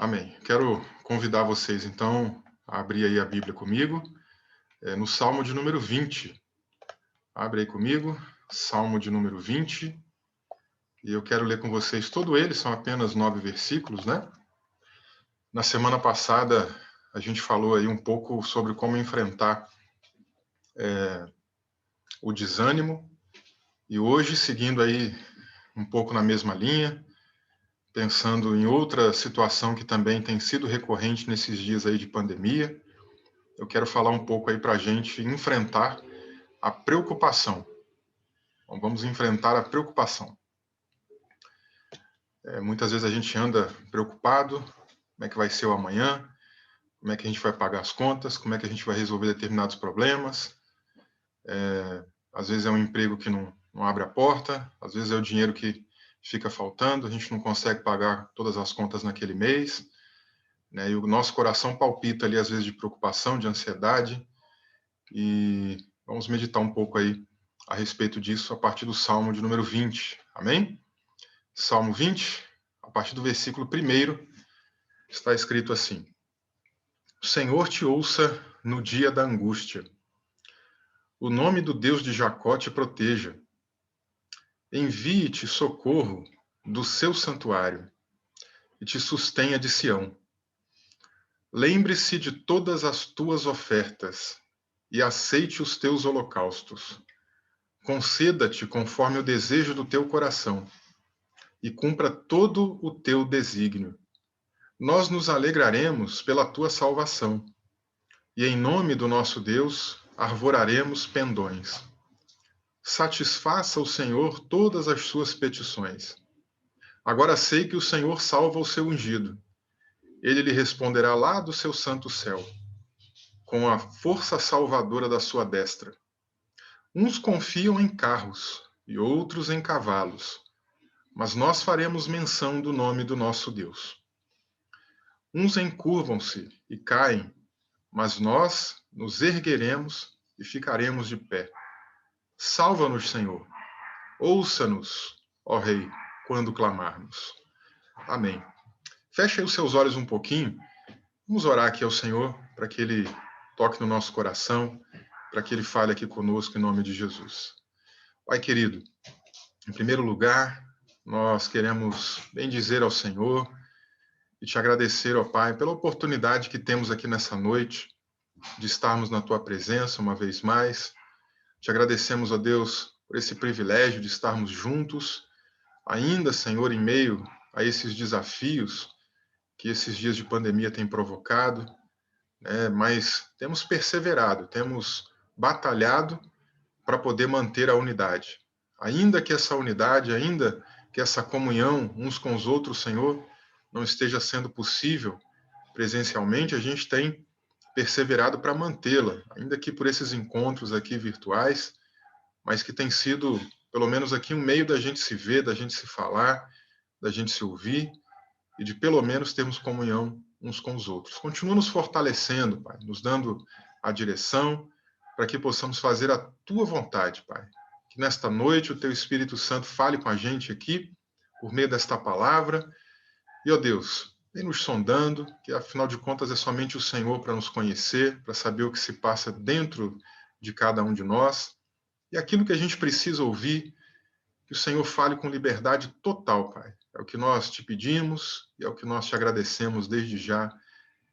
Amém. Quero convidar vocês, então, a abrir aí a Bíblia comigo, no Salmo de número 20. Abre aí comigo, Salmo de número 20. E eu quero ler com vocês todo ele, são apenas 9 versículos, né? Na semana passada, a gente falou aí um pouco sobre como enfrentar o desânimo. E hoje, seguindo aí um pouco na mesma linha, pensando em outra situação que também tem sido recorrente nesses dias aí de pandemia, eu quero falar um pouco aí para a gente enfrentar a preocupação. Então, vamos enfrentar a preocupação. Muitas vezes a gente anda preocupado, como é que vai ser o amanhã, como é que a gente vai pagar as contas, como é que a gente vai resolver determinados problemas. Às vezes é um emprego que não abre a porta, às vezes é o dinheiro que fica faltando, a gente não consegue pagar todas as contas naquele mês, né? E o nosso coração palpita ali, às vezes, de preocupação, de ansiedade, e vamos meditar um pouco aí a respeito disso a partir do Salmo de número 20. Amém? Salmo 20, a partir do versículo 1, está escrito assim: O Senhor te ouça no dia da angústia. O nome do Deus de Jacó te proteja. Envie-te socorro do seu santuário e te sustenha de Sião. Lembre-se de todas as tuas ofertas e aceite os teus holocaustos. Conceda-te conforme o desejo do teu coração e cumpra todo o teu desígnio. Nós nos alegraremos pela tua salvação, e em nome do nosso Deus arvoraremos pendões. Satisfaça o Senhor todas as suas petições. Agora sei que o Senhor salva o seu ungido. Ele lhe responderá lá do seu santo céu, com a força salvadora da sua destra. Uns confiam em carros e outros em cavalos, mas nós faremos menção do nome do nosso Deus. Uns encurvam-se e caem, mas nós nos ergueremos e ficaremos de pé. Salva-nos, Senhor. Ouça-nos, ó Rei, quando clamarmos. Amém. Feche aí os seus olhos um pouquinho. Vamos orar aqui ao Senhor para que Ele toque no nosso coração, para que Ele fale aqui conosco em nome de Jesus. Pai querido, em primeiro lugar, nós queremos bendizer ao Senhor e te agradecer, ó Pai, pela oportunidade que temos aqui nessa noite de estarmos na Tua presença uma vez mais. Te agradecemos, ó Deus, por esse privilégio de estarmos juntos, ainda, Senhor, em meio a esses desafios que esses dias de pandemia têm provocado, né? Mas temos perseverado, temos batalhado para poder manter a unidade. Ainda que essa unidade, ainda que essa comunhão uns com os outros, Senhor, não esteja sendo possível presencialmente, a gente tem perseverado para mantê-la, ainda que por esses encontros aqui virtuais, mas que tem sido, pelo menos aqui, um meio da gente se ver, da gente se falar, da gente se ouvir e de pelo menos termos comunhão uns com os outros. Continua nos fortalecendo, Pai, nos dando a direção para que possamos fazer a Tua vontade, Pai. Que nesta noite o Teu Espírito Santo fale com a gente aqui por meio desta palavra. E, ó Deus, vem nos sondando, que afinal de contas é somente o Senhor para nos conhecer, para saber o que se passa dentro de cada um de nós. E aquilo que a gente precisa ouvir, que o Senhor fale com liberdade total, Pai. É o que nós te pedimos e é o que nós te agradecemos desde já,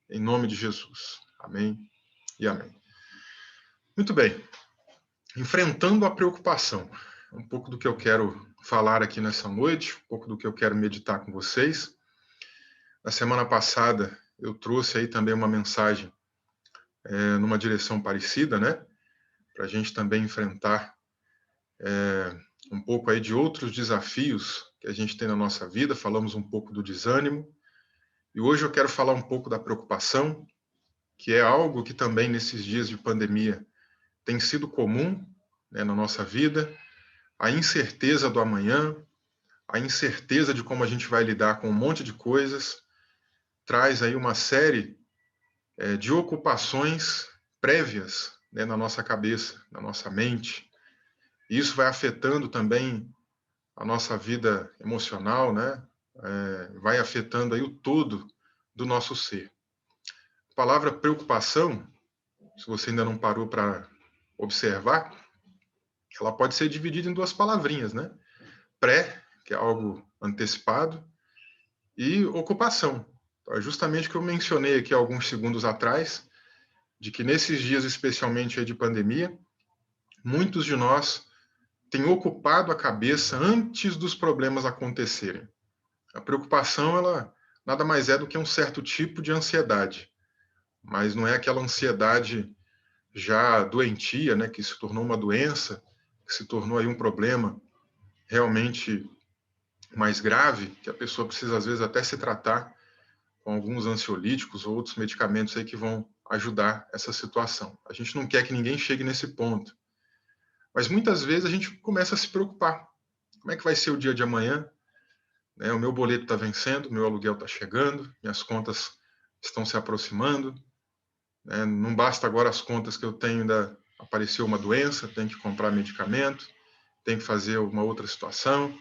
em nome de Jesus. Amém e amém. Muito bem. Enfrentando a preocupação. Um pouco do que eu quero falar aqui nessa noite, um pouco do que eu quero meditar com vocês. Na semana passada, eu trouxe aí também uma mensagem numa direção parecida, né? Para a gente também enfrentar um pouco aí de outros desafios que a gente tem na nossa vida. Falamos um pouco do desânimo. E hoje eu quero falar um pouco da preocupação, que é algo que também nesses dias de pandemia tem sido comum, né, na nossa vida. A incerteza do amanhã, a incerteza de como a gente vai lidar com um monte de coisas, traz aí uma série de ocupações prévias, né, na nossa cabeça, na nossa mente. E isso vai afetando também a nossa vida emocional, né? Vai afetando aí o todo do nosso ser. A palavra preocupação, se você ainda não parou para observar, ela pode ser dividida em duas palavrinhas, né? Pré, que é algo antecipado, e ocupação. Então, é justamente o que eu mencionei aqui alguns segundos atrás, de que nesses dias, especialmente aí de pandemia, muitos de nós têm ocupado a cabeça antes dos problemas acontecerem. A preocupação, ela nada mais é do que um certo tipo de ansiedade, mas não é aquela ansiedade já doentia, né, que se tornou uma doença, que se tornou aí um problema realmente mais grave, que a pessoa precisa às vezes até se tratar com alguns ansiolíticos ou outros medicamentos aí que vão ajudar essa situação. A gente não quer que ninguém chegue nesse ponto, mas muitas vezes a gente começa a se preocupar. Como é que vai ser o dia de amanhã? O meu boleto está vencendo, meu aluguel está chegando, minhas contas estão se aproximando, né? Não basta agora as contas que eu tenho, ainda apareceu uma doença, tem que comprar medicamento, tem que fazer uma outra situação,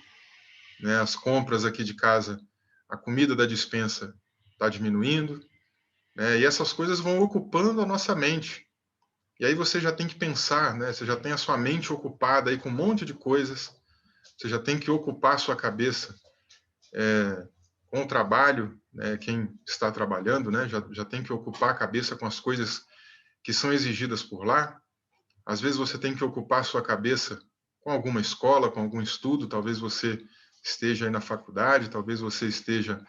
né? As compras aqui de casa, a comida da despensa está diminuindo, né? E essas coisas vão ocupando a nossa mente. E aí você já tem que pensar, né? Você já tem a sua mente ocupada aí com um monte de coisas, você já tem que ocupar a sua cabeça com o trabalho, né? Quem está trabalhando, né? Já tem que ocupar a cabeça com as coisas que são exigidas por lá. Às vezes você tem que ocupar a sua cabeça com alguma escola, com algum estudo, talvez você esteja aí na faculdade, talvez você esteja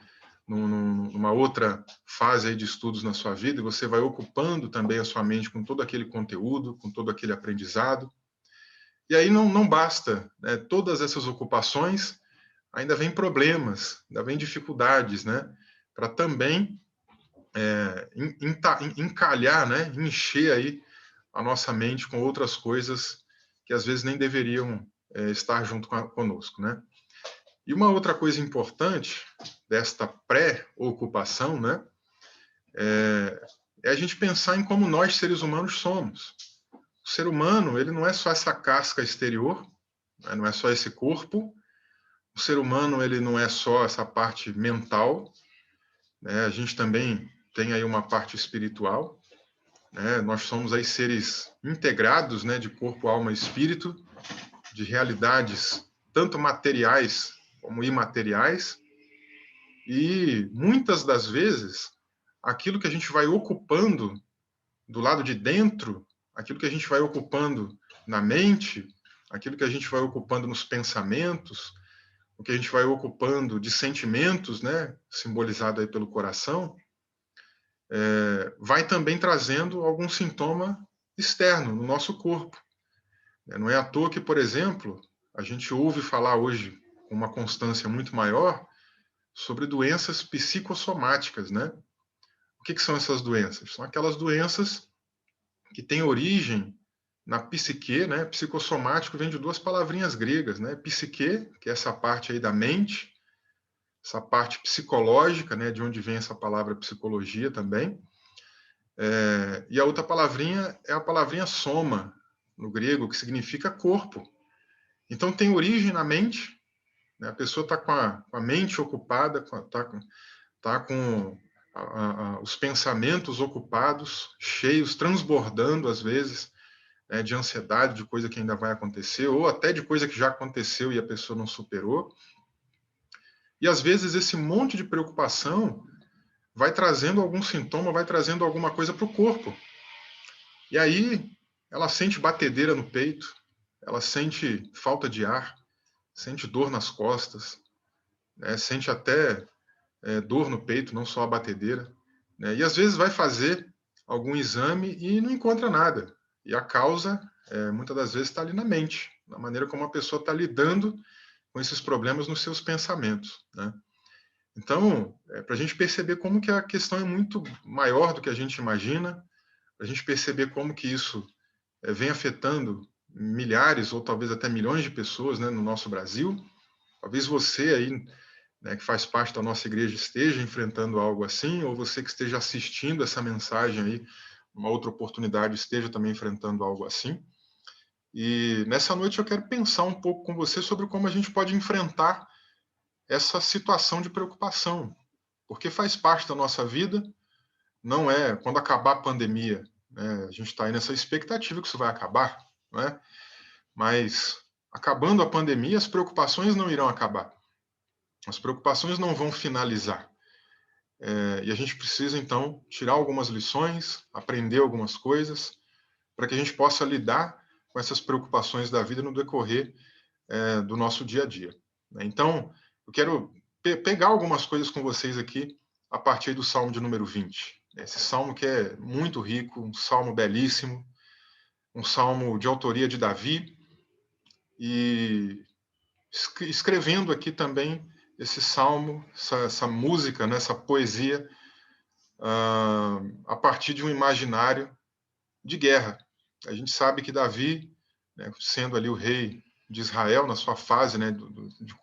numa outra fase aí de estudos na sua vida, e você vai ocupando também a sua mente com todo aquele conteúdo, com todo aquele aprendizado. E aí não basta, né? Todas essas ocupações, ainda vem problemas, ainda vem dificuldades, né? Para também encalhar, né? Encher aí a nossa mente com outras coisas que às vezes nem deveriam estar junto conosco, né? E uma outra coisa importante desta pré-ocupação, né, é a gente pensar em como nós, seres humanos, somos. O ser humano, ele não é só essa casca exterior, né, não é só esse corpo. O ser humano, ele não é só essa parte mental, né, a gente também tem aí uma parte espiritual, né, nós somos aí seres integrados, né, de corpo, alma e espírito, de realidades tanto materiais como imateriais, e muitas das vezes aquilo que a gente vai ocupando do lado de dentro, aquilo que a gente vai ocupando na mente, aquilo que a gente vai ocupando nos pensamentos, o que a gente vai ocupando de sentimentos, né, simbolizado aí pelo coração, vai também trazendo algum sintoma externo no nosso corpo. Não é à toa que, por exemplo, a gente ouve falar hoje com uma constância muito maior sobre doenças psicossomáticas, né? O que são essas doenças? São aquelas doenças que têm origem na psique, né? Psicossomático vem de duas palavrinhas gregas, né? Psique, que é essa parte aí da mente, essa parte psicológica, né? De onde vem essa palavra psicologia também. E a outra palavrinha é a palavrinha soma, no grego, que significa corpo. Então tem origem na mente, né? A pessoa está com a mente ocupada, tá com os pensamentos ocupados, cheios, transbordando às vezes, né, de ansiedade, de coisa que ainda vai acontecer, ou até de coisa que já aconteceu e a pessoa não superou. E às vezes esse monte de preocupação vai trazendo algum sintoma, vai trazendo alguma coisa para o corpo. E aí ela sente batedeira no peito, ela sente falta de ar, sente dor nas costas, né, sente até dor no peito, não só a batedeira, né? E às vezes vai fazer algum exame e não encontra nada. E a causa, muitas das vezes, está ali na mente, na maneira como a pessoa está lidando com esses problemas nos seus pensamentos, né? Então, para a gente perceber como que a questão é muito maior do que a gente imagina, para a gente perceber como que isso vem afetando milhares ou talvez até milhões de pessoas, né, no nosso Brasil. Talvez você aí, né, que faz parte da nossa igreja, esteja enfrentando algo assim, ou você que esteja assistindo essa mensagem aí, uma outra oportunidade, esteja também enfrentando algo assim. E nessa noite eu quero pensar um pouco com você sobre como a gente pode enfrentar essa situação de preocupação. porque faz parte da nossa vida. Não é quando acabar a pandemia, né? A gente está aí nessa expectativa que isso vai acabar, não é? Mas acabando a pandemia, as preocupações não irão acabar. As preocupações não vão finalizar. E a gente precisa, então, tirar algumas lições, aprender algumas coisas, para que a gente possa lidar com essas preocupações da vida no decorrer do nosso dia a dia. Né? Então, eu quero pegar algumas coisas com vocês aqui a partir do Salmo de número 20. Esse salmo que é muito rico, um salmo belíssimo, um salmo de autoria de Davi, e escrevendo aqui também esse salmo, essa música, né, essa poesia, a partir de um imaginário de guerra. A gente sabe que Davi, né, sendo ali o rei de Israel, na sua fase, né,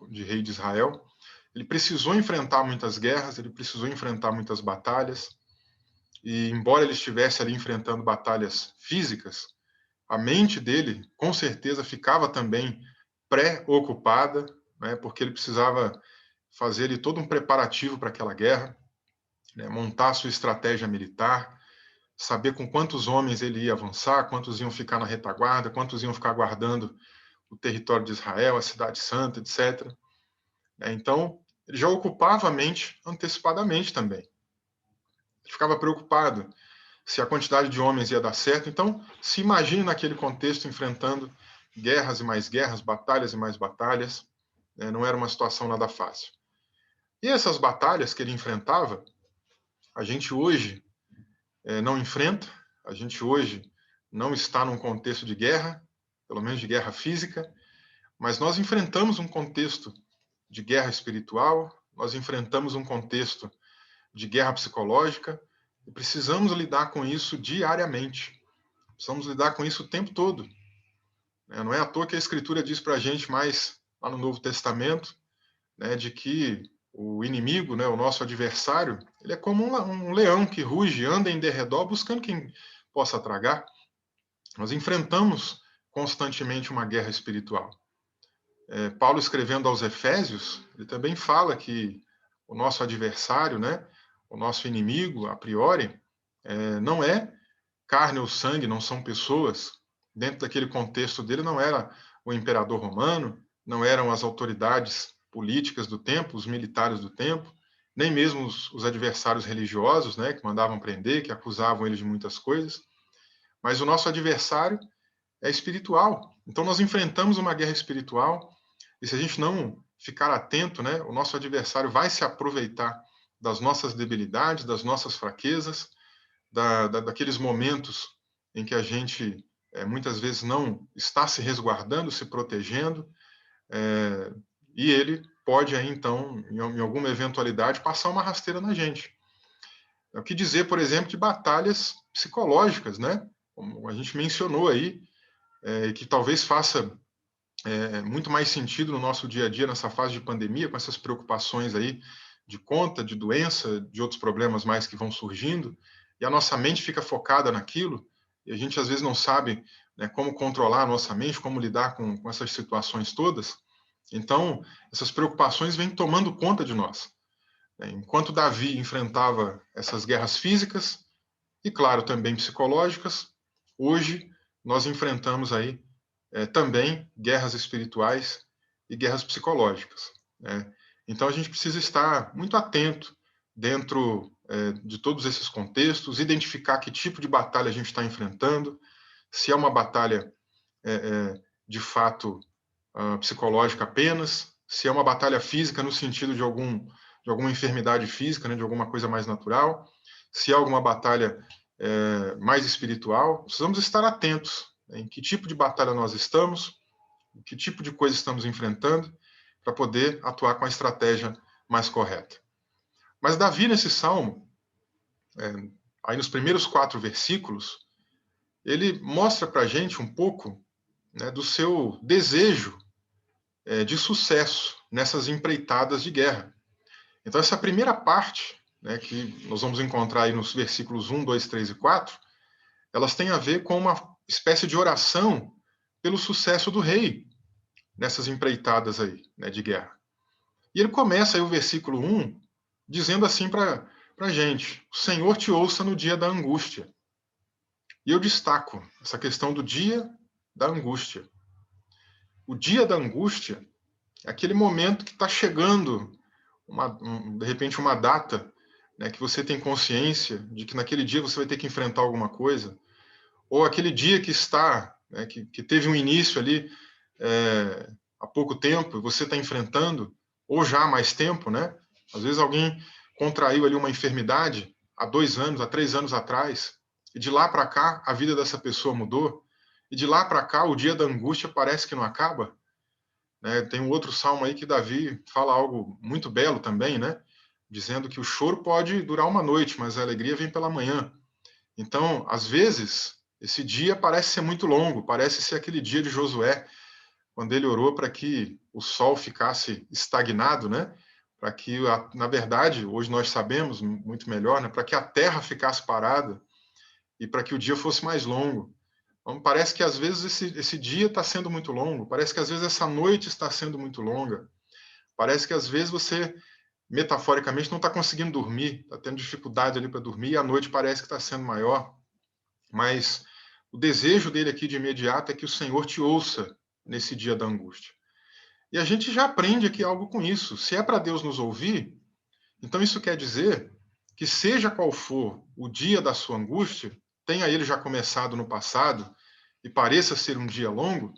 de rei de Israel, ele precisou enfrentar muitas guerras, ele precisou enfrentar muitas batalhas, e embora ele estivesse ali enfrentando batalhas físicas, a mente dele, com certeza, ficava também pré-ocupada, né, porque ele precisava fazer ali todo um preparativo para aquela guerra, né, montar sua estratégia militar, saber com quantos homens ele ia avançar, quantos iam ficar na retaguarda, quantos iam ficar guardando o território de Israel, a cidade santa, etc. Então, ele já ocupava a mente antecipadamente também. Ele ficava preocupado se a quantidade de homens ia dar certo. Então, se imagine naquele contexto enfrentando guerras e mais guerras, batalhas e mais batalhas. Não era uma situação nada fácil. E essas batalhas que ele enfrentava, a gente hoje não enfrenta, a gente hoje não está num contexto de guerra, pelo menos de guerra física, mas nós enfrentamos um contexto de guerra espiritual, nós enfrentamos um contexto de guerra psicológica, e precisamos lidar com isso diariamente. Precisamos lidar com isso o tempo todo. Não é à toa que a Escritura diz para a gente mais lá no Novo Testamento, né, de que o inimigo, né, o nosso adversário, ele é como um leão que ruge, anda em derredor buscando quem possa tragar. Nós enfrentamos constantemente uma guerra espiritual. Paulo, escrevendo aos Efésios, ele também fala que o nosso adversário, né, o nosso inimigo, a priori, não é carne ou sangue, não são pessoas. Dentro daquele contexto dele, não era o imperador romano, não eram as autoridades políticas do tempo, os militares do tempo, nem mesmo os adversários religiosos, né, que mandavam prender, que acusavam ele de muitas coisas. Mas o nosso adversário é espiritual. Então nós enfrentamos uma guerra espiritual, e se a gente não ficar atento, né, o nosso adversário vai se aproveitar das nossas debilidades, das nossas fraquezas, daqueles momentos em que a gente muitas vezes não está se resguardando, se protegendo, e ele pode aí, então, em alguma eventualidade, passar uma rasteira na gente. O que dizer, por exemplo, de batalhas psicológicas, né? Como a gente mencionou aí, que talvez faça muito mais sentido no nosso dia a dia, nessa fase de pandemia, com essas preocupações aí de conta, de doença, de outros problemas mais que vão surgindo, e a nossa mente fica focada naquilo, e a gente às vezes não sabe, né, como controlar a nossa mente, como lidar com essas situações todas. Então, essas preocupações vêm tomando conta de nós. Enquanto Davi enfrentava essas guerras físicas, e claro, também psicológicas, hoje nós enfrentamos aí também guerras espirituais e guerras psicológicas. Né? Então a gente precisa estar muito atento dentro de todos esses contextos, identificar que tipo de batalha a gente está enfrentando, se é uma batalha de fato psicológica apenas, se é uma batalha física no sentido de alguma enfermidade física, né, de alguma coisa mais natural, se é alguma batalha mais espiritual. Precisamos estar atentos em que tipo de batalha nós estamos, que tipo de coisa estamos enfrentando, para poder atuar com a estratégia mais correta. Mas Davi, nesse salmo, aí nos primeiros 4 versículos, ele mostra para a gente um pouco, né, do seu desejo de sucesso nessas empreitadas de guerra. Então, essa primeira parte, né, que nós vamos encontrar aí nos versículos 1, 2, 3 e 4, elas têm a ver com uma espécie de oração pelo sucesso do rei nessas empreitadas aí, né, de guerra. E ele começa aí o versículo 1 dizendo assim para a gente: o Senhor te ouça no dia da angústia. E eu destaco essa questão do dia da angústia. O dia da angústia é aquele momento que está chegando, de repente, uma data, né, que você tem consciência de que naquele dia você vai ter que enfrentar alguma coisa, ou aquele dia que está, né, que teve um início ali há pouco tempo, e você está enfrentando, ou já há mais tempo, né? Às vezes alguém contraiu ali uma enfermidade há 2 anos, há 3 anos atrás, e de lá para cá a vida dessa pessoa mudou, e de lá para cá o dia da angústia parece que não acaba, né? Tem um outro salmo aí que Davi fala algo muito belo também, né? Dizendo que o choro pode durar uma noite, mas a alegria vem pela manhã. Então, às vezes, esse dia parece ser muito longo, parece ser aquele dia de Josué, quando ele orou para que o sol ficasse estagnado, né? Para que, na verdade, hoje nós sabemos muito melhor, né? Para que a terra ficasse parada e para que o dia fosse mais longo. Então, parece que às vezes esse dia está sendo muito longo, parece que às vezes essa noite está sendo muito longa, parece que às vezes você, metaforicamente, não está conseguindo dormir, está tendo dificuldade ali para dormir e a noite parece que está sendo maior. Mas o desejo dele aqui de imediato é que o Senhor te ouça nesse dia da angústia. E a gente já aprende aqui algo com isso. Se é para Deus nos ouvir, então isso quer dizer que, seja qual for o dia da sua angústia, tenha ele já começado no passado e pareça ser um dia longo,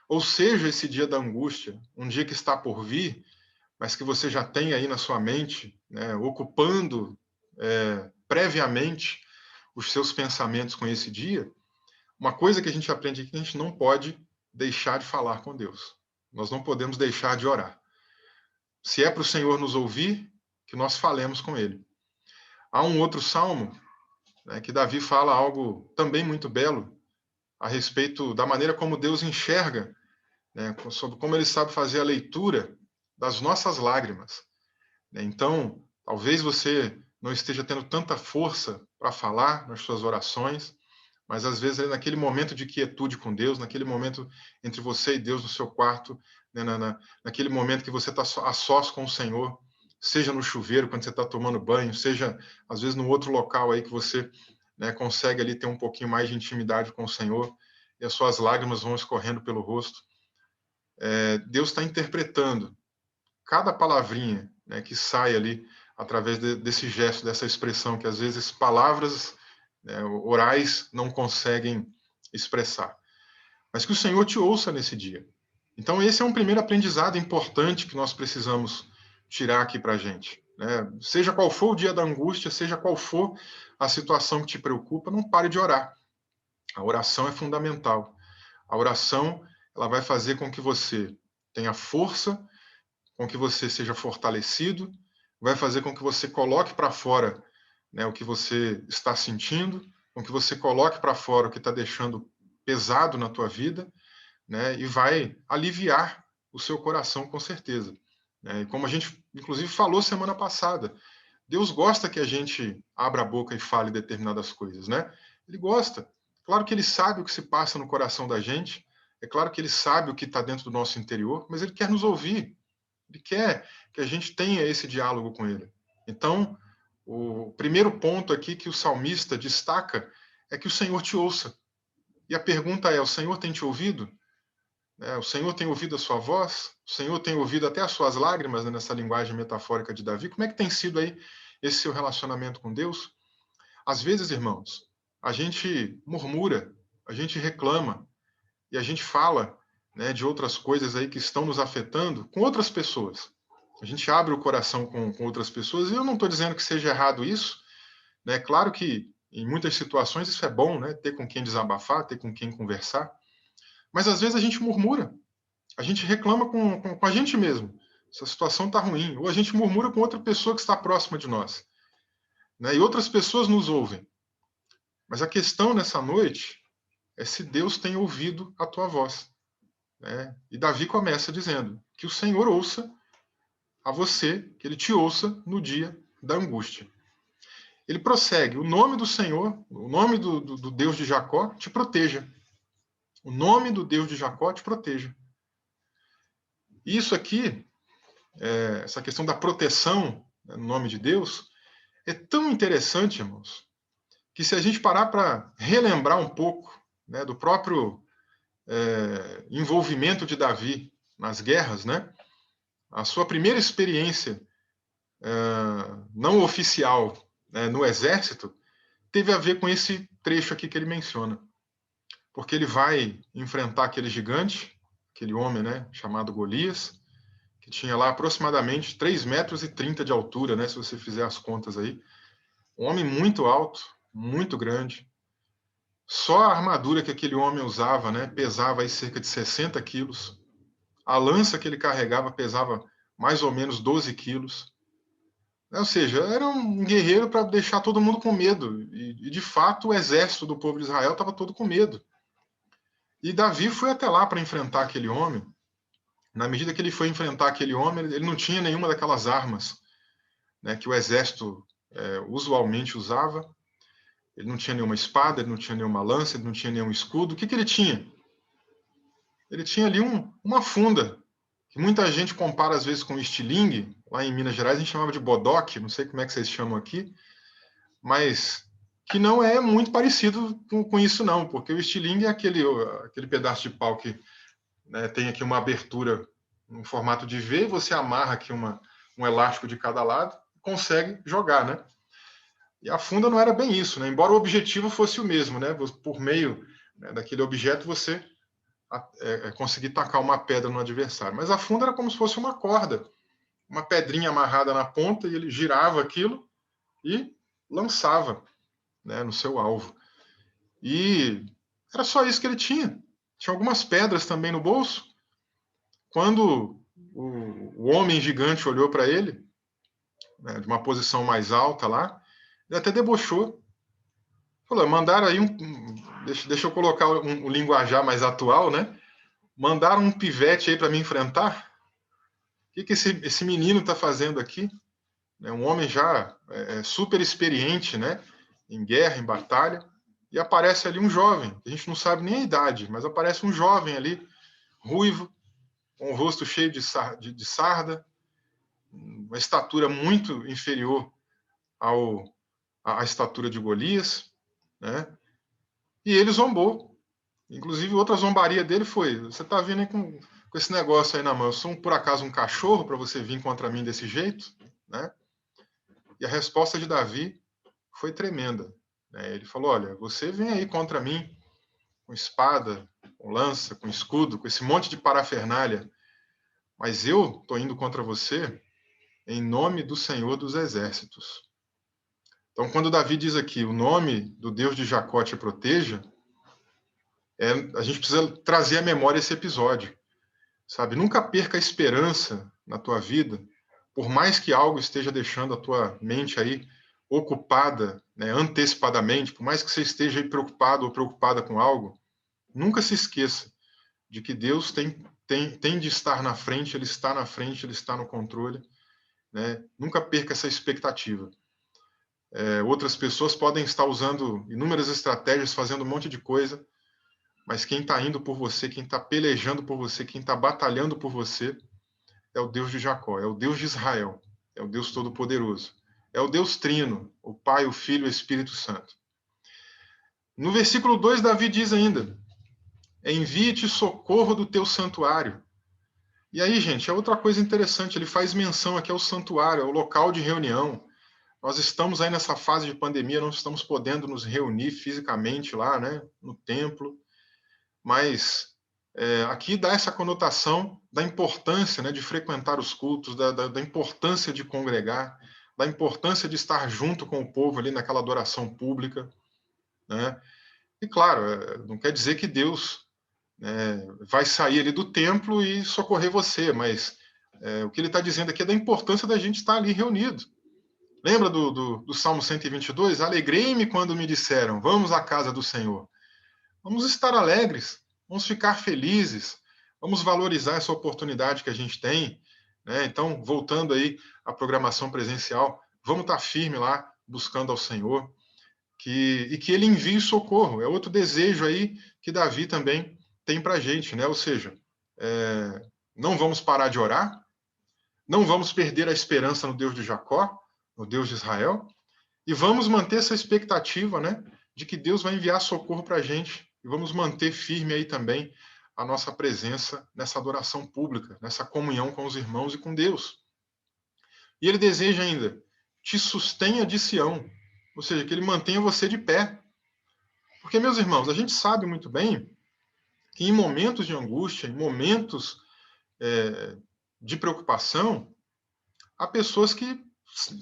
ou seja, esse dia da angústia, um dia que está por vir, mas que você já tem aí na sua mente, né, ocupando previamente os seus pensamentos com esse dia, uma coisa que a gente aprende aqui é que a gente não pode deixar de falar com Deus. Nós não podemos deixar de orar. Se é para o Senhor nos ouvir, que nós falemos com Ele. Há um outro salmo, né, que Davi fala algo também muito belo a respeito da maneira como Deus enxerga, né, sobre como Ele sabe fazer a leitura das nossas lágrimas. Então, talvez você não esteja tendo tanta força para falar nas suas orações, mas às vezes naquele momento de quietude com Deus, naquele momento entre você e Deus no seu quarto, né, naquele momento que você está a sós com o Senhor, seja no chuveiro, quando você está tomando banho, seja às vezes no outro local aí que você, né, consegue ali ter um pouquinho mais de intimidade com o Senhor, e as suas lágrimas vão escorrendo pelo rosto. Deus está interpretando cada palavrinha, né, que sai ali através desse gesto, dessa expressão, que às vezes palavras, né, orais não conseguem expressar. Mas que o Senhor te ouça nesse dia. Então, esse é um primeiro aprendizado importante que nós precisamos tirar aqui para a gente. Né? Seja qual for o dia da angústia, seja qual for a situação que te preocupa, não pare de orar. A oração é fundamental. A oração, ela vai fazer com que você tenha força, com que você seja fortalecido, vai fazer com que você coloque para fora, né, o que você está sentindo, com que você coloque para fora o que está deixando pesado na tua vida, né, e vai aliviar o seu coração com certeza. Né? E como a gente, inclusive, falou semana passada, Deus gosta que a gente abra a boca e fale determinadas coisas, né? Ele gosta. Claro que ele sabe o que se passa no coração da gente, é claro que ele sabe o que está dentro do nosso interior, mas ele quer nos ouvir. Ele quer que a gente tenha esse diálogo com ele. Então, o primeiro ponto aqui que o salmista destaca é que o Senhor te ouça. E a pergunta é: o Senhor tem te ouvido? O Senhor tem ouvido a sua voz? O Senhor tem ouvido até as suas lágrimas, né, nessa linguagem metafórica de Davi? Como é que tem sido aí esse seu relacionamento com Deus? Às vezes, irmãos, a gente murmura, a gente reclama e a gente fala, né, de outras coisas aí que estão nos afetando com outras pessoas. A gente abre o coração com outras pessoas, e eu não estou dizendo que seja errado isso, né? Claro que em muitas situações isso é bom, né? Ter com quem desabafar, ter com quem conversar, mas às vezes a gente murmura, a gente reclama com a gente mesmo. Essa situação está ruim, ou a gente murmura com outra pessoa que está próxima de nós, né? E outras pessoas nos ouvem. Mas a questão nessa noite é se Deus tem ouvido a tua voz, né? E Davi começa dizendo que o Senhor ouça a você, que ele te ouça no dia da angústia. Ele prossegue: o nome do Senhor, o nome do Deus de Jacó te proteja. O nome do Deus de Jacó te proteja. Isso aqui, essa questão da proteção, né, no nome de Deus, é tão interessante, irmãos, que se a gente parar para relembrar um pouco, né, do próprio envolvimento de Davi nas guerras, né, a sua primeira experiência não oficial, né, no exército, teve a ver com esse trecho aqui que ele menciona. Porque ele vai enfrentar aquele gigante, aquele homem, né, chamado Golias, que tinha lá aproximadamente 3,30 metros de altura, né, se você fizer as contas aí. Um homem muito alto, muito grande. Só a armadura que aquele homem usava, né, pesava aí cerca de 60 quilos. A lança que ele carregava pesava mais ou menos 12 quilos. Ou seja, era um guerreiro para deixar todo mundo com medo. E, de fato, o exército do povo de Israel estava todo com medo. E Davi foi até lá para enfrentar aquele homem. Na medida que ele foi enfrentar aquele homem, ele não tinha nenhuma daquelas armas, né, que o exército usualmente usava. Ele não tinha nenhuma espada, ele não tinha nenhuma lança, ele não tinha nenhum escudo. O que ele tinha? Ele tinha ali uma funda, que muita gente compara às vezes com estilingue. Lá em Minas Gerais a gente chamava de bodoque, não sei como é que vocês chamam aqui, mas que não é muito parecido com isso não, porque o estilingue é aquele pedaço de pau que, né, tem aqui uma abertura no formato de V, você amarra aqui um elástico de cada lado e consegue jogar, né? E a funda não era bem isso, né? Embora o objetivo fosse o mesmo, né? Por meio, né, daquele objeto você conseguir tacar uma pedra no adversário. Mas a funda era como se fosse uma corda, uma pedrinha amarrada na ponta, e ele girava aquilo e lançava, né, no seu alvo. E era só isso que ele tinha. Tinha algumas pedras também no bolso. Quando o homem gigante olhou para ele, né, de uma posição mais alta lá, ele até debochou. Falou, mandaram aí deixa eu colocar um linguajar mais atual, né? Mandaram um pivete aí para me enfrentar? O que esse menino está fazendo aqui? É um homem já super experiente, né? Em guerra, em batalha. E aparece ali um jovem, a gente não sabe nem a idade, mas aparece um jovem ali, ruivo, com o rosto cheio de sarda, uma estatura muito inferior à estatura de Golias, né? E ele zombou. Inclusive, outra zombaria dele foi: você está vindo aí com esse negócio aí na mão, eu sou por acaso um cachorro para você vir contra mim desse jeito? Né? E a resposta de Davi foi tremenda. Né? Ele falou: olha, você vem aí contra mim com espada, com lança, com escudo, com esse monte de parafernália, mas eu estou indo contra você em nome do Senhor dos Exércitos. Então, quando Davi diz aqui, o nome do Deus de Jacó te proteja, a gente precisa trazer à memória esse episódio. Sabe? Nunca perca a esperança na tua vida, por mais que algo esteja deixando a tua mente aí ocupada, né, antecipadamente, por mais que você esteja aí preocupado ou preocupada com algo, nunca se esqueça de que Deus tem de estar na frente, Ele está na frente, Ele está no controle. Né? Nunca perca essa expectativa. Outras pessoas podem estar usando inúmeras estratégias, fazendo um monte de coisa, mas quem está indo por você, quem está pelejando por você, quem está batalhando por você, é o Deus de Jacó, é o Deus de Israel, é o Deus Todo-Poderoso, é o Deus Trino, o Pai, o Filho e o Espírito Santo. No versículo 2, Davi diz ainda: envie-te socorro do teu santuário. E aí, gente, é outra coisa interessante, ele faz menção aqui ao santuário, ao local de reunião. Nós estamos aí nessa fase de pandemia, não estamos podendo nos reunir fisicamente lá, né, no templo, mas aqui dá essa conotação da importância, né, de frequentar os cultos, da importância de congregar, da importância de estar junto com o povo ali naquela adoração pública. Né? E claro, não quer dizer que Deus vai sair ali do templo e socorrer você, mas o que ele está dizendo aqui é da importância da gente estar ali reunido. Lembra do Salmo 122? Alegrei-me quando me disseram, vamos à casa do Senhor. Vamos estar alegres, vamos ficar felizes, vamos valorizar essa oportunidade que a gente tem. Né? Então, voltando aí à programação presencial, vamos estar firme lá, buscando ao Senhor, e que Ele envie socorro. É outro desejo aí que Davi também tem para a gente, né? Ou seja, não vamos parar de orar, não vamos perder a esperança no Deus de Jacó, no Deus de Israel, e vamos manter essa expectativa, né, de que Deus vai enviar socorro para a gente, e vamos manter firme aí também a nossa presença nessa adoração pública, nessa comunhão com os irmãos e com Deus. E ele deseja ainda, te sustenha de Sião, ou seja, que ele mantenha você de pé. Porque, meus irmãos, a gente sabe muito bem que em momentos de angústia, em momentos de preocupação, há pessoas que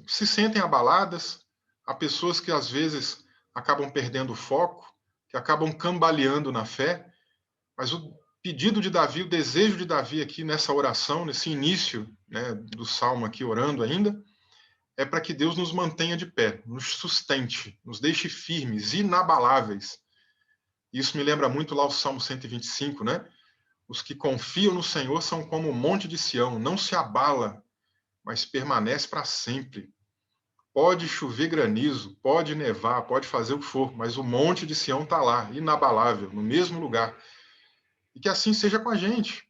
se sentem abaladas, há pessoas que às vezes acabam perdendo o foco, que acabam cambaleando na fé, mas o pedido de Davi, o desejo de Davi aqui nessa oração, nesse início, né, do salmo aqui orando ainda, é para que Deus nos mantenha de pé, nos sustente, nos deixe firmes, inabaláveis. Isso me lembra muito lá o Salmo 125, né? Os que confiam no Senhor são como o monte de Sião, não se abala, mas permanece para sempre. Pode chover granizo, pode nevar, pode fazer o que for, mas o monte de Sião está lá, inabalável, no mesmo lugar. E que assim seja com a gente,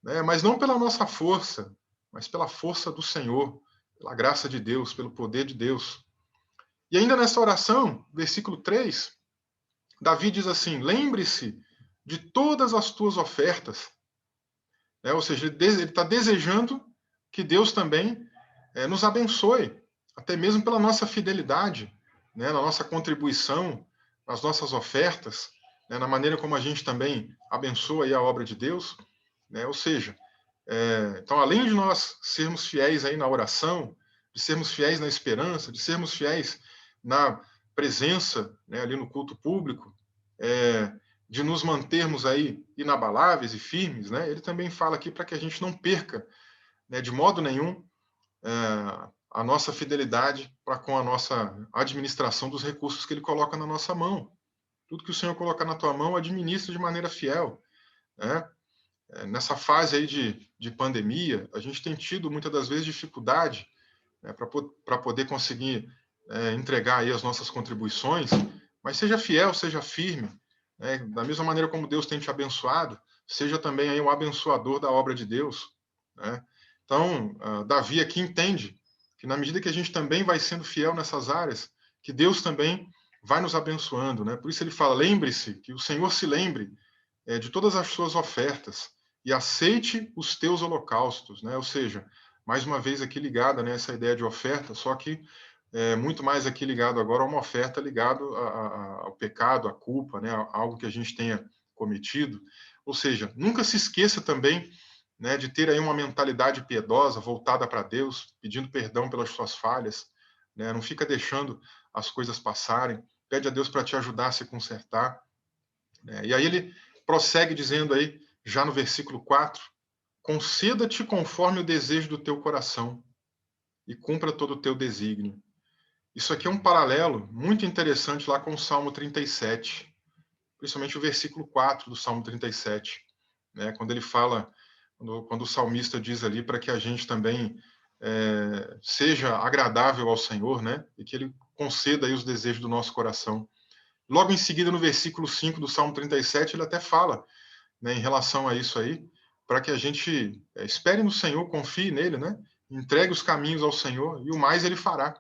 né? Mas não pela nossa força, mas pela força do Senhor, pela graça de Deus, pelo poder de Deus. E ainda nessa oração, versículo 3, Davi diz assim: lembre-se de todas as tuas ofertas. Ou seja, ele está desejando que Deus também nos abençoe, até mesmo pela nossa fidelidade, né, na nossa contribuição, nas nossas ofertas, né, na maneira como a gente também abençoa aí a obra de Deus. Né? Ou seja, então, além de nós sermos fiéis aí na oração, de sermos fiéis na esperança, de sermos fiéis na presença, né, ali no culto público, de nos mantermos aí inabaláveis e firmes, né, ele também fala aqui para que a gente não perca, né, de modo nenhum, a nossa fidelidade para com a nossa administração dos recursos que ele coloca na nossa mão. Tudo que o Senhor colocar na tua mão, administra de maneira fiel. Né? Nessa fase aí de pandemia, a gente tem tido muitas das vezes dificuldade, né, para poder conseguir entregar aí as nossas contribuições, mas seja fiel, seja firme, né, da mesma maneira como Deus tem te abençoado, seja também aí um abençoador da obra de Deus. Né? Então, Davi aqui entende que na medida que a gente também vai sendo fiel nessas áreas, que Deus também vai nos abençoando. Né? Por isso ele fala, lembre-se, que o Senhor se lembre de todas as suas ofertas e aceite os teus holocaustos. Né? Ou seja, mais uma vez aqui ligada, né, essa ideia de oferta, só que muito mais aqui ligado agora a uma oferta ligado ao pecado, à culpa, né, a algo que a gente tenha cometido. Ou seja, nunca se esqueça também, né, de ter aí uma mentalidade piedosa, voltada para Deus, pedindo perdão pelas suas falhas, né, não fica deixando as coisas passarem, pede a Deus para te ajudar a se consertar. Né, e aí ele prossegue dizendo aí, já no versículo 4, conceda-te conforme o desejo do teu coração e cumpra todo o teu desígnio. Isso aqui é um paralelo muito interessante lá com o Salmo 37, principalmente o versículo 4 do Salmo 37, né? Quando ele fala, quando o salmista diz ali para que a gente também seja agradável ao Senhor, né? E que ele conceda aí os desejos do nosso coração. Logo em seguida, no versículo 5 do Salmo 37, ele até fala, né, em relação a isso aí, para que a gente espere no Senhor, confie nele, né? Entregue os caminhos ao Senhor e o mais ele fará.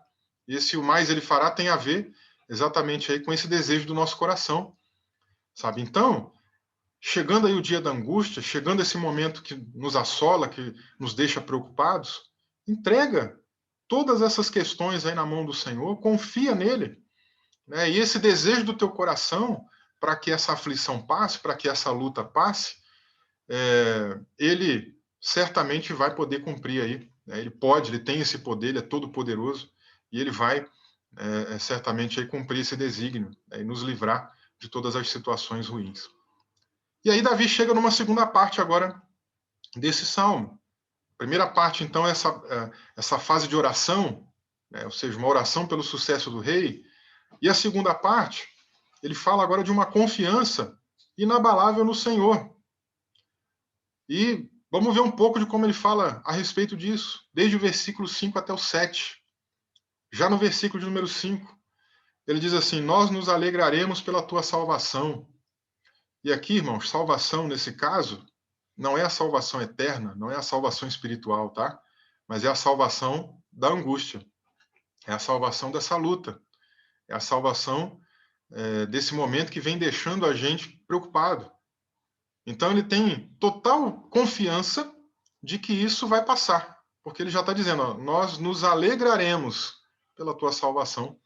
E esse o mais ele fará tem a ver exatamente aí com esse desejo do nosso coração, sabe? Então, chegando aí o dia da angústia, chegando esse momento que nos assola, que nos deixa preocupados, entrega todas essas questões aí na mão do Senhor, confia nele, né? E esse desejo do teu coração para que essa aflição passe, para que essa luta passe, ele certamente vai poder cumprir aí. Né? Ele pode, ele tem esse poder, ele é todo poderoso e ele vai certamente aí cumprir esse desígnio, né? E nos livrar de todas as situações ruins. E aí Davi chega numa segunda parte agora desse salmo. A primeira parte, então, é essa fase de oração, né? Ou seja, uma oração pelo sucesso do rei. E a segunda parte, ele fala agora de uma confiança inabalável no Senhor. E vamos ver um pouco de como ele fala a respeito disso, desde o versículo 5 até o 7. Já no versículo de número 5, ele diz assim: nós nos alegraremos pela tua salvação. E aqui, irmãos, salvação nesse caso não é a salvação eterna, não é a salvação espiritual, tá? mas é a salvação da angústia, é a salvação dessa luta, é a salvação desse momento que vem deixando a gente preocupado. Então ele tem total confiança de que isso vai passar, porque ele já está dizendo, ó, nós nos alegraremos pela tua salvação.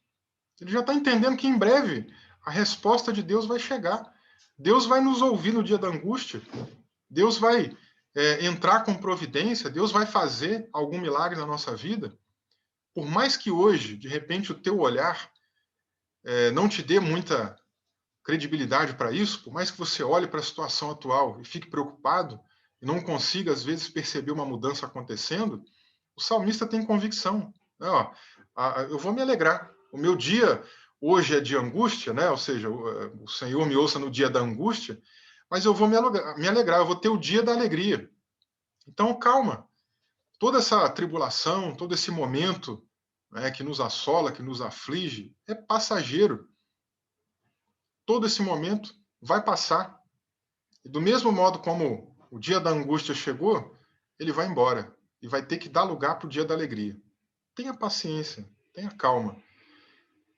Ele já está entendendo que em breve a resposta de Deus vai chegar. Deus vai nos ouvir no dia da angústia. Deus vai entrar com providência. Deus vai fazer algum milagre na nossa vida. Por mais que hoje, de repente, o teu olhar não te dê muita credibilidade para isso, por mais que você olhe para a situação atual e fique preocupado e não consiga, às vezes, perceber uma mudança acontecendo, o salmista tem convicção. Ó, eu vou me alegrar. O meu dia hoje é de angústia, né? Ou seja, o Senhor me ouça no dia da angústia, mas eu vou me alegrar, eu vou ter o dia da alegria. Então, calma. Toda essa tribulação, todo esse momento, né, que nos assola, que nos aflige, é passageiro. Todo esse momento vai passar. E do mesmo modo como o dia da angústia chegou, ele vai embora e vai ter que dar lugar para o dia da alegria. Tenha paciência, tenha calma.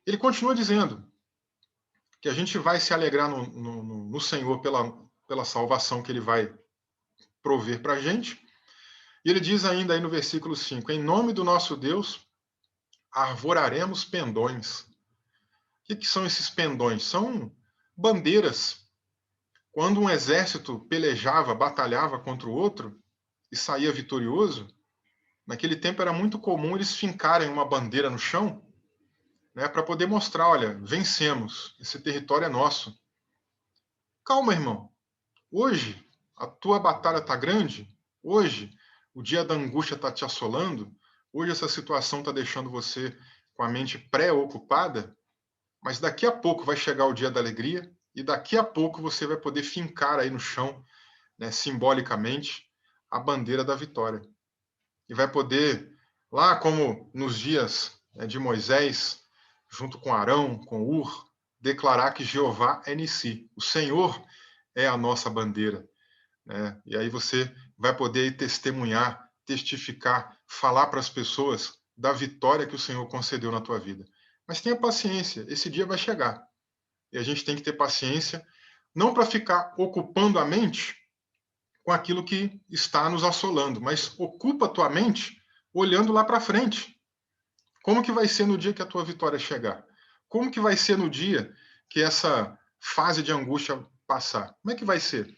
Ele continua dizendo que a gente vai se alegrar no Senhor pela salvação que ele vai prover para a gente. E ele diz ainda aí no versículo 5, em nome do nosso Deus, arvoraremos pendões. O que são esses pendões? São bandeiras. Quando um exército pelejava, batalhava contra o outro e saía vitorioso, naquele tempo era muito comum eles fincarem uma bandeira no chão, né, para poder mostrar, olha, vencemos, esse território é nosso. Calma, irmão. Hoje, a tua batalha está grande. Hoje, o dia da angústia está te assolando. Hoje, essa situação está deixando você com a mente pré-ocupada. Mas daqui a pouco vai chegar o dia da alegria e daqui a pouco você vai poder fincar aí no chão, né, simbolicamente, a bandeira da vitória. E vai poder, lá como nos dias, né, de Moisés, junto com Arão, com Ur, declarar que Jeová é Nissi, o Senhor é a nossa bandeira, né? E aí você vai poder testemunhar, testificar, falar para as pessoas da vitória que o Senhor concedeu na tua vida. Mas tenha paciência, esse dia vai chegar. E a gente tem que ter paciência, não para ficar ocupando a mente com aquilo que está nos assolando, mas ocupa a tua mente olhando lá para frente. Como que vai ser no dia que a tua vitória chegar? Como que vai ser no dia que essa fase de angústia passar? Como é que vai ser?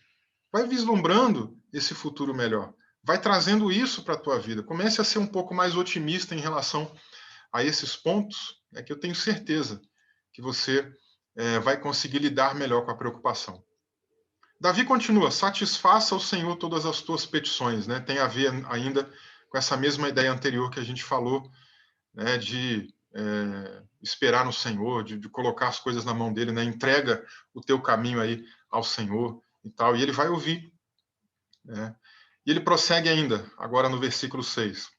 Vai vislumbrando esse futuro melhor. Vai trazendo isso para a tua vida. Comece a ser um pouco mais otimista em relação a esses pontos, é que eu tenho certeza que você vai conseguir lidar melhor com a preocupação. Davi continua, satisfaça ao Senhor todas as tuas petições, né? Tem a ver ainda com essa mesma ideia anterior que a gente falou, né, de esperar no Senhor, de colocar as coisas na mão dele, né? Entrega o teu caminho aí ao Senhor e tal, e ele vai ouvir, né? E ele prossegue ainda, agora no versículo 6.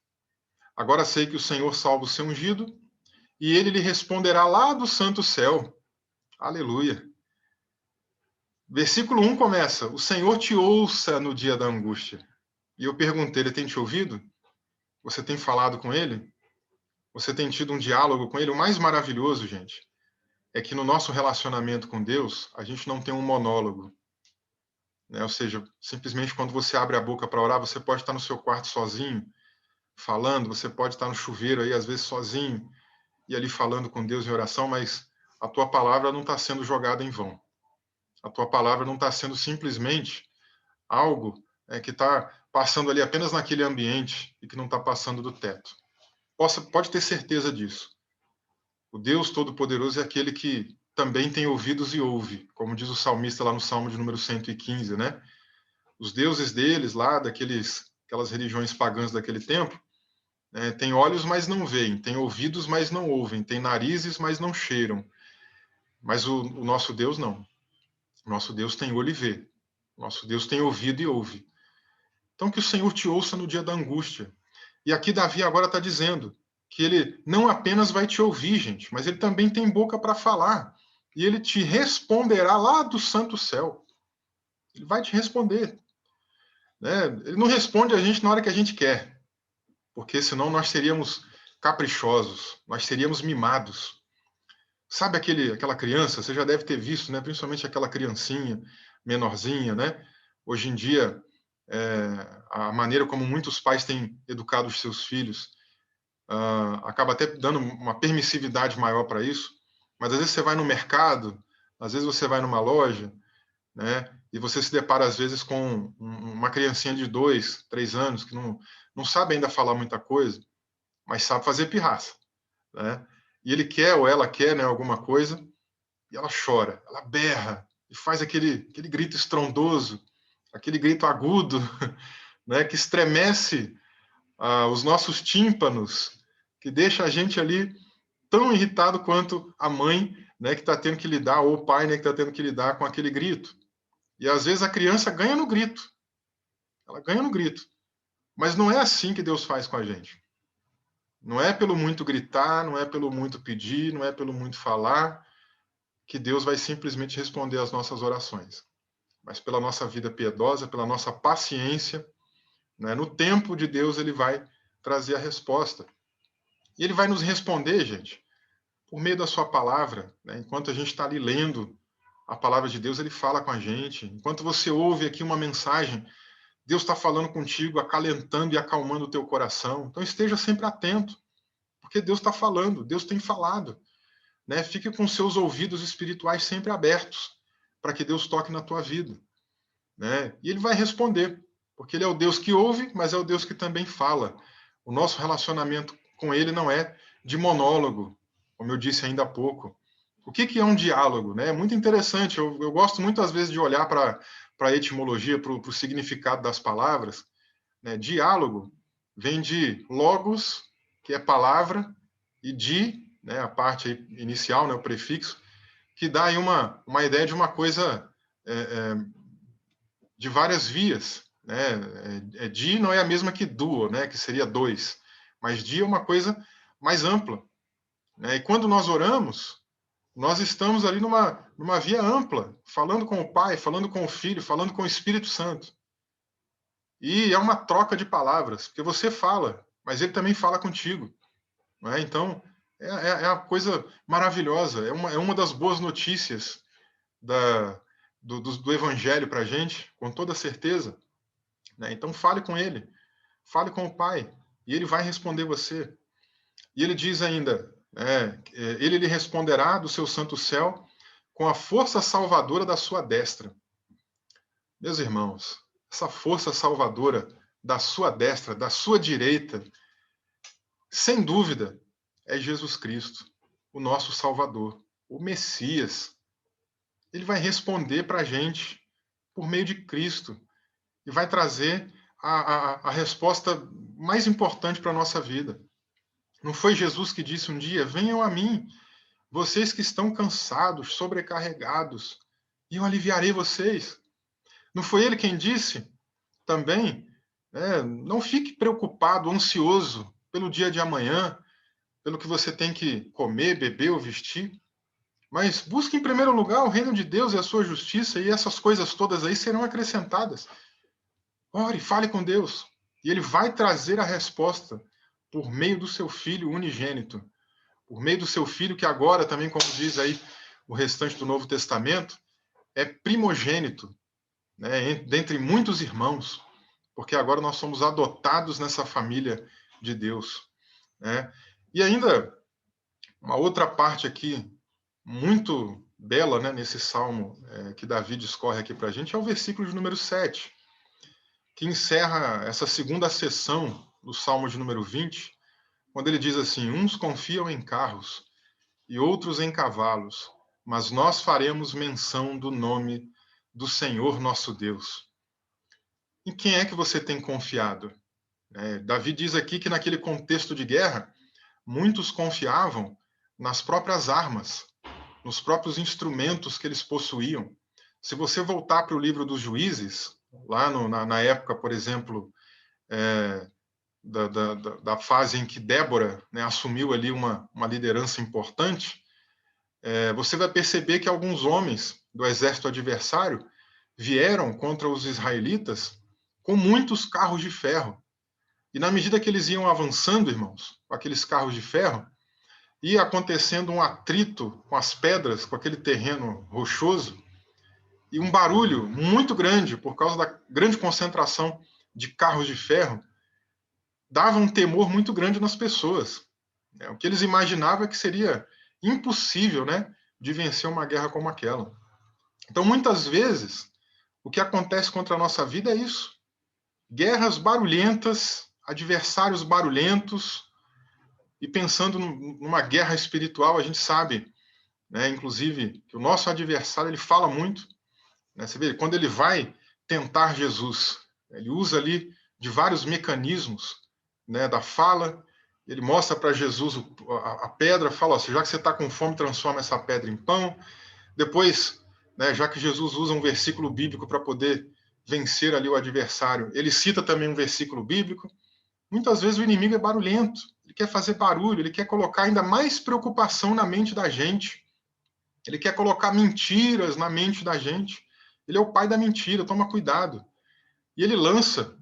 Agora sei que o Senhor salva o seu ungido, e ele lhe responderá lá do santo céu. Aleluia. Versículo 1 começa, o Senhor te ouça no dia da angústia. E eu perguntei, ele tem te ouvido? Você tem falado com ele? Você tem tido um diálogo com ele? O mais maravilhoso, gente, é que no nosso relacionamento com Deus, a gente não tem um monólogo, né? Ou seja, simplesmente quando você abre a boca para orar, você pode estar no seu quarto sozinho, falando, você pode estar no chuveiro aí, às vezes sozinho, e ali falando com Deus em oração, mas a tua palavra não está sendo jogada em vão. A tua palavra não está sendo simplesmente algo que está passando ali apenas naquele ambiente e que não está passando do teto. Pode ter certeza disso. O Deus Todo-Poderoso é aquele que também tem ouvidos e ouve, como diz o salmista lá no Salmo de número 115, né? Os deuses deles, lá, aquelas religiões pagãs daquele tempo, têm olhos, mas não veem, têm ouvidos, mas não ouvem, têm narizes, mas não cheiram. Mas o nosso Deus não. O nosso Deus tem olho e vê. O nosso Deus tem ouvido e ouve. Então, que o Senhor te ouça no dia da angústia. E aqui Davi agora está dizendo que ele não apenas vai te ouvir, gente, mas ele também tem boca para falar. E ele te responderá lá do santo céu. Ele vai te responder. Né? Ele não responde a gente na hora que a gente quer. porque senão nós seríamos caprichosos, nós seríamos mimados. Sabe aquela criança, você já deve ter visto, né? Principalmente aquela criancinha menorzinha, né? Hoje em dia, a maneira como muitos pais têm educado os seus filhos acaba até dando uma permissividade maior para isso, mas às vezes você vai no mercado, às vezes você vai numa loja, né? E você se depara às vezes com uma criancinha de 2, 3 anos que não sabe ainda falar muita coisa, mas sabe fazer pirraça, né? E ele quer ou ela quer, né, alguma coisa, e ela chora, ela berra e faz aquele grito estrondoso, aquele grito agudo, né, que estremece os nossos tímpanos, que deixa a gente ali tão irritado quanto a mãe, né, que está tendo que lidar, ou o pai, né, que está tendo que lidar com aquele grito. E às vezes a criança ganha no grito, ela ganha no grito. Mas não é assim que Deus faz com a gente. Não é pelo muito gritar, não é pelo muito pedir, não é pelo muito falar, que Deus vai simplesmente responder às nossas orações. Mas pela nossa vida piedosa, pela nossa paciência, né, no tempo de Deus ele vai trazer a resposta. E ele vai nos responder, gente, por meio da sua palavra, né? Enquanto a gente está ali lendo a palavra de Deus, ele fala com a gente. Enquanto você ouve aqui uma mensagem, Deus está falando contigo, acalentando e acalmando o teu coração. Então esteja sempre atento, porque Deus está falando, Deus tem falado, né? Fique com seus ouvidos espirituais sempre abertos, para que Deus toque na tua vida, né? E ele vai responder, porque ele é o Deus que ouve, mas é o Deus que também fala. O nosso relacionamento com ele não é de monólogo, como eu disse ainda há pouco. O que é um diálogo, né? É muito interessante. Eu gosto muitas vezes de olhar para a etimologia, para o significado das palavras, né? Diálogo vem de logos, que é palavra, e né, a parte inicial, né, o prefixo, que dá aí uma ideia de uma coisa de várias vias, né? Di não é a mesma que duo, né? Que seria dois, mas di é uma coisa mais ampla, né? E quando nós oramos, nós estamos ali numa via ampla, falando com o Pai, falando com o Filho, falando com o Espírito Santo. E é uma troca de palavras, porque você fala, mas ele também fala contigo, não é? Então, é uma coisa maravilhosa, é uma das boas notícias do Evangelho para a gente, com toda certeza, né? Então, fale com ele, fale com o Pai, e ele vai responder você. E ele diz ainda, ele lhe responderá do seu santo céu com a força salvadora da sua destra. Meus irmãos, essa força salvadora da sua destra, da sua direita, sem dúvida, é Jesus Cristo, o nosso Salvador, o Messias. Ele vai responder para a gente por meio de Cristo e vai trazer a resposta mais importante para a nossa vida. Não foi Jesus que disse um dia: venham a mim, vocês que estão cansados, sobrecarregados, e eu aliviarei vocês. Não foi ele quem disse também, né? Não fique preocupado, ansioso pelo dia de amanhã, pelo que você tem que comer, beber ou vestir, mas busque em primeiro lugar o reino de Deus e a sua justiça, e essas coisas todas aí serão acrescentadas. Ore, fale com Deus, e ele vai trazer a resposta por meio do seu Filho unigênito, por meio do seu Filho que agora também, como diz aí o restante do Novo Testamento, é primogênito, né, dentre muitos irmãos, porque agora nós somos adotados nessa família de Deus, né? E ainda uma outra parte aqui muito bela, né, nesse salmo que Davi discorre aqui para a gente é o versículo de número 7, que encerra essa segunda sessão do salmo de número 20, quando ele diz assim: uns confiam em carros e outros em cavalos, mas nós faremos menção do nome do Senhor nosso Deus. Em quem é que você tem confiado? Davi diz aqui que naquele contexto de guerra, muitos confiavam nas próprias armas, nos próprios instrumentos que eles possuíam. Se você voltar para o livro dos Juízes, lá na época, por exemplo, da fase em que Débora, né, assumiu ali uma liderança importante, você vai perceber que alguns homens do exército adversário vieram contra os israelitas com muitos carros de ferro. E na medida que eles iam avançando, irmãos, com aqueles carros de ferro, ia acontecendo um atrito com as pedras, com aquele terreno rochoso, e um barulho muito grande, por causa da grande concentração de carros de ferro, dava um temor muito grande nas pessoas. O que eles imaginavam é que seria impossível, né, de vencer uma guerra como aquela. Então, muitas vezes, o que acontece contra a nossa vida é isso. Guerras barulhentas, adversários barulhentos, e pensando numa guerra espiritual, a gente sabe, né, inclusive, que o nosso adversário ele fala muito. Né, você vê, quando ele vai tentar Jesus, ele usa ali de vários mecanismos, né, da fala, ele mostra para Jesus a pedra, fala, ó, já que você está com fome, transforma essa pedra em pão. Depois, né, já que Jesus usa um versículo bíblico para poder vencer ali o adversário, ele cita também um versículo bíblico. Muitas vezes o inimigo é barulhento, ele quer fazer barulho, ele quer colocar ainda mais preocupação na mente da gente, ele quer colocar mentiras na mente da gente. Ele é o pai da mentira, toma cuidado. E ele lança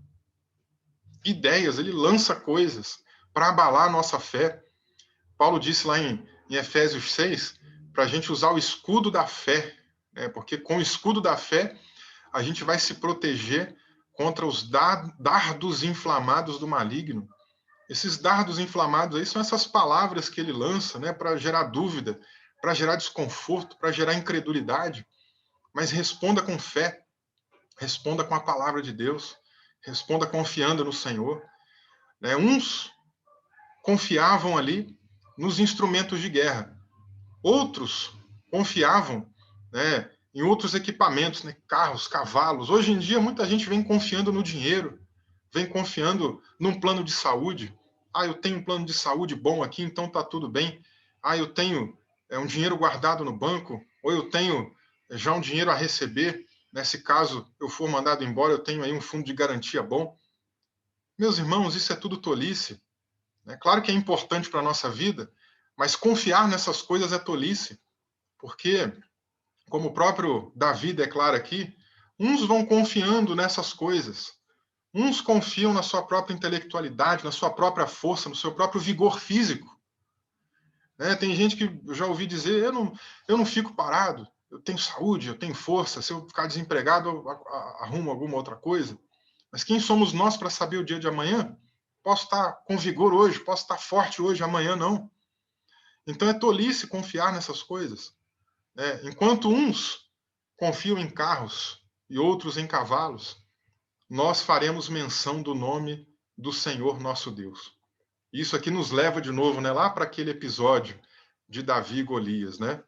ideias, ele lança coisas para abalar a nossa fé. Paulo disse lá em Efésios 6 para a gente usar o escudo da fé, né? Porque com o escudo da fé a gente vai se proteger contra os dardos inflamados do maligno. Esses dardos inflamados aí são essas palavras que ele lança, né, para gerar dúvida, para gerar desconforto, para gerar incredulidade. Mas responda com fé, responda com a palavra de Deus, responda confiando no Senhor. Né? Uns confiavam ali nos instrumentos de guerra, outros confiavam, né, em outros equipamentos, né, carros, cavalos. Hoje em dia, muita gente vem confiando no dinheiro, vem confiando num plano de saúde. Ah, eu tenho um plano de saúde bom aqui, então tá tudo bem. Ah, eu tenho um dinheiro guardado no banco, ou eu tenho já um dinheiro a receber. Nesse caso, eu for mandado embora, eu tenho aí um fundo de garantia bom. Meus irmãos, isso é tudo tolice. Né? Claro que é importante para a nossa vida, mas confiar nessas coisas é tolice. Porque, como o próprio Davi declara aqui, uns vão confiando nessas coisas. Uns confiam na sua própria intelectualidade, na sua própria força, no seu próprio vigor físico. Né? Tem gente que eu já ouvi dizer, eu não fico parado, eu tenho saúde, eu tenho força, se eu ficar desempregado, eu arrumo alguma outra coisa. Mas quem somos nós para saber o dia de amanhã? Posso estar com vigor hoje, posso estar forte hoje, amanhã não. Então é tolice confiar nessas coisas. Né? Enquanto uns confiam em carros e outros em cavalos, nós faremos menção do nome do Senhor nosso Deus. Isso aqui nos leva de novo, né, lá para aquele episódio de Davi e Golias, né?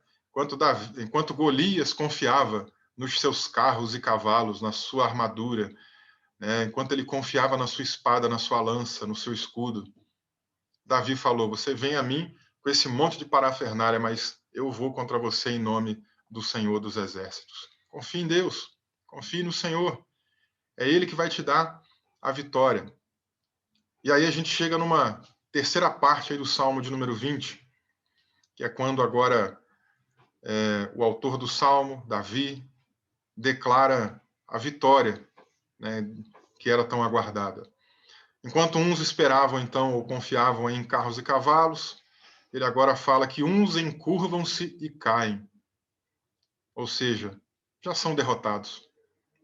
Enquanto Golias confiava nos seus carros e cavalos, na sua armadura, né, enquanto ele confiava na sua espada, na sua lança, no seu escudo, Davi falou: você vem a mim com esse monte de parafernália, mas eu vou contra você em nome do Senhor dos Exércitos. Confie em Deus, confie no Senhor. É Ele que vai te dar a vitória. E aí a gente chega numa terceira parte aí do Salmo de número 20, que é quando agora o autor do Salmo, Davi, declara a vitória, né, que era tão aguardada. Enquanto uns esperavam, então, ou confiavam em carros e cavalos, ele agora fala que uns encurvam-se e caem. Ou seja, já são derrotados,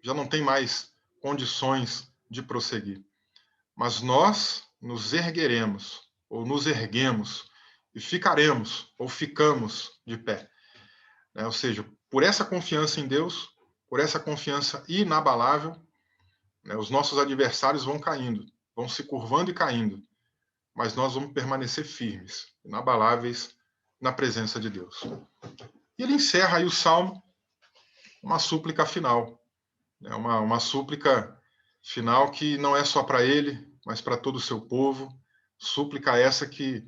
já não tem mais condições de prosseguir. Mas nós nos ergueremos, ou nos erguemos, e ficaremos, ou ficamos de pé. Ou seja, por essa confiança em Deus, por essa confiança inabalável, os nossos adversários vão caindo, vão se curvando e caindo, mas nós vamos permanecer firmes, inabaláveis na presença de Deus. E ele encerra aí o Salmo, uma súplica final, uma súplica final que não é só para ele, mas para todo o seu povo, súplica essa que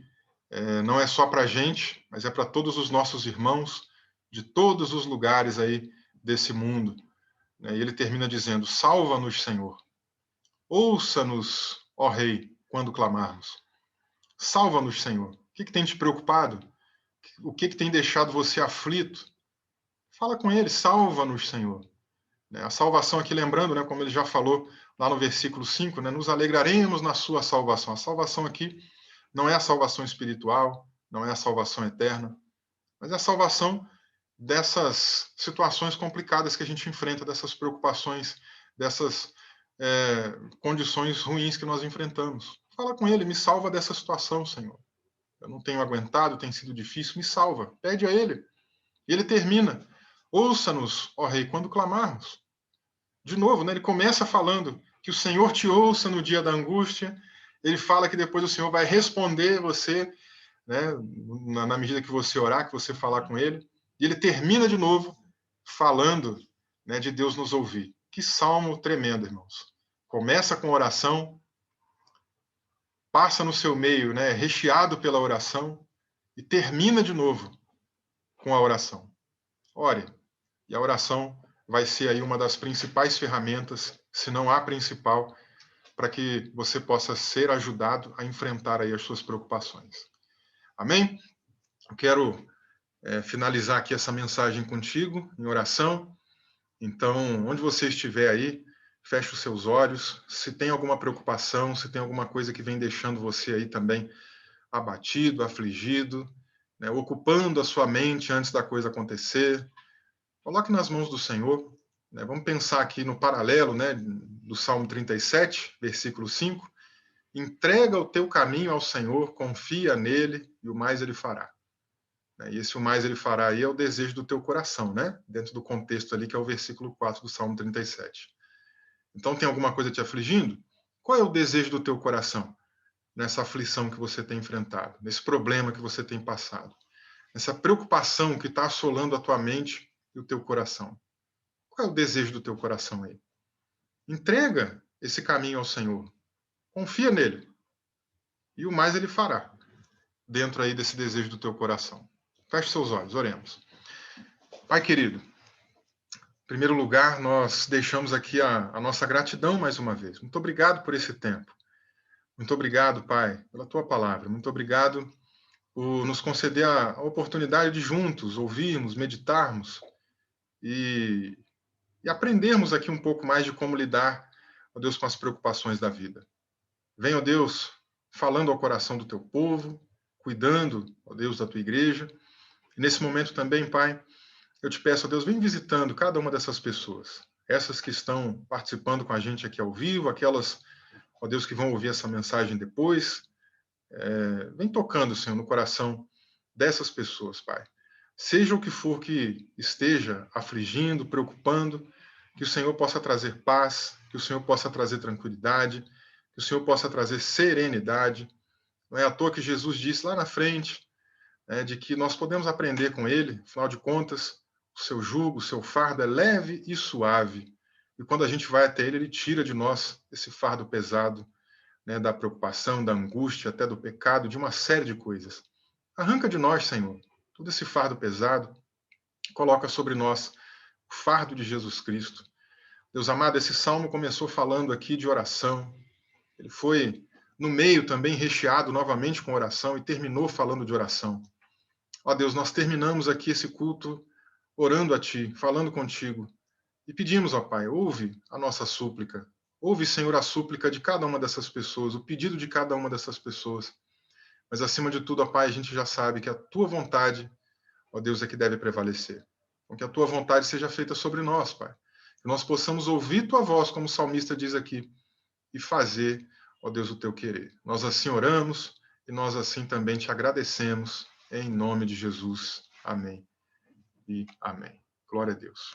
não é só para a gente, mas é para todos os nossos irmãos de todos os lugares aí desse mundo. E ele termina dizendo: salva-nos, Senhor. Ouça-nos, ó Rei, quando clamarmos. Salva-nos, Senhor. O que tem te preocupado? O que tem deixado você aflito? Fala com ele, salva-nos, Senhor. né? A salvação aqui, lembrando, né, como ele já falou lá no versículo 5, né, nos alegraremos na sua salvação. A salvação aqui não é a salvação espiritual, não é a salvação eterna, mas é a salvação dessas situações complicadas que a gente enfrenta, dessas preocupações, dessas condições ruins que nós enfrentamos. Fala com ele, me salva dessa situação, Senhor. Eu não tenho aguentado, tem sido difícil, me salva. Pede a ele. E ele termina, ouça-nos, ó Rei, quando clamarmos. De novo, né, ele começa falando que o Senhor te ouça no dia da angústia, ele fala que depois o Senhor vai responder você, né, na medida que você orar, que você falar com ele, e ele termina de novo falando, né, de Deus nos ouvir. Que salmo tremendo, irmãos. Começa com oração, passa no seu meio, né, recheado pela oração, e termina de novo com a oração. Ore, e a oração vai ser aí uma das principais ferramentas, se não a principal, para que você possa ser ajudado a enfrentar aí as suas preocupações. Amém? Eu quero finalizar aqui essa mensagem contigo, em oração. Então, onde você estiver aí, feche os seus olhos. Se tem alguma preocupação, se tem alguma coisa que vem deixando você aí também abatido, afligido, né, ocupando a sua mente antes da coisa acontecer, coloque nas mãos do Senhor. Né? Vamos pensar aqui no paralelo, né, do Salmo 37, versículo 5. Entrega o teu caminho ao Senhor, confia nele e o mais ele fará. E esse o mais ele fará aí é o desejo do teu coração, né? Dentro do contexto ali que é o versículo 4 do Salmo 37. Então tem alguma coisa te afligindo? Qual é o desejo do teu coração nessa aflição que você tem enfrentado, nesse problema que você tem passado, nessa preocupação que está assolando a tua mente e o teu coração? Qual é o desejo do teu coração aí? Entrega esse caminho ao Senhor. Confia nele. E o mais ele fará dentro aí desse desejo do teu coração. Feche seus olhos, oremos. Pai querido, em primeiro lugar, nós deixamos aqui a nossa gratidão mais uma vez. Muito obrigado por esse tempo. Muito obrigado, Pai, pela tua palavra. Muito obrigado por nos conceder a oportunidade de juntos ouvirmos, meditarmos e aprendermos aqui um pouco mais de como lidar, ó Deus, com as preocupações da vida. Venha, ó Deus, falando ao coração do teu povo, cuidando, ó Deus, da tua igreja. E nesse momento também, Pai, eu te peço, ó Deus, vem visitando cada uma dessas pessoas. Essas que estão participando com a gente aqui ao vivo, aquelas, ó Deus, que vão ouvir essa mensagem depois. Vem tocando, Senhor, no coração dessas pessoas, Pai. Seja o que for que esteja afligindo, preocupando, que o Senhor possa trazer paz, que o Senhor possa trazer tranquilidade, que o Senhor possa trazer serenidade. Não é à toa que Jesus disse lá na frente, de que nós podemos aprender com Ele, afinal de contas, o seu jugo, o seu fardo é leve e suave. E quando a gente vai até Ele, Ele tira de nós esse fardo pesado, né, da preocupação, da angústia, até do pecado, de uma série de coisas. Arranca de nós, Senhor, todo esse fardo pesado, coloca sobre nós o fardo de Jesus Cristo. Deus amado, esse salmo começou falando aqui de oração, ele foi no meio também recheado novamente com oração e terminou falando de oração. Ó Deus, nós terminamos aqui esse culto orando a Ti, falando contigo e pedimos, ó Pai, ouve a nossa súplica. Ouve, Senhor, a súplica de cada uma dessas pessoas, o pedido de cada uma dessas pessoas. Mas, acima de tudo, ó Pai, a gente já sabe que a Tua vontade, ó Deus, é que deve prevalecer. Então, que a Tua vontade seja feita sobre nós, Pai. Que nós possamos ouvir Tua voz, como o salmista diz aqui, e fazer, ó Deus, o Teu querer. Nós assim oramos e nós assim também Te agradecemos, em nome de Jesus. Amém e amém. Glória a Deus.